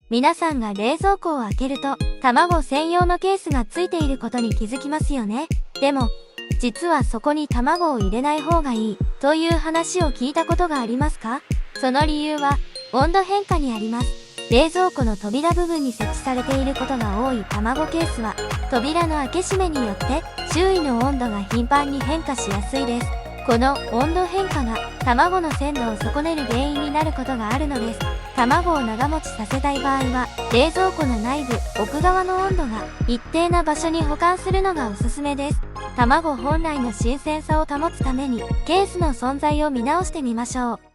皆さんが冷蔵庫を開けると、卵専用のケースがついていることに気づきますよね。でも、実はそこに卵を入れない方がいいという話を聞いたことがありますか？その理由は温度変化にあります。冷蔵庫の扉部分に設置されていることが多い卵ケースは、扉の開け閉めによって周囲の温度が頻繁に変化しやすいです。この温度変化が卵の鮮度を損ねる原因になることがあるのです。卵を長持ちさせたい場合は、冷蔵庫の内部、奥側の温度が一定な場所に保管するのがおすすめです。卵本来の新鮮さを保つために、ケースの存在を見直してみましょう。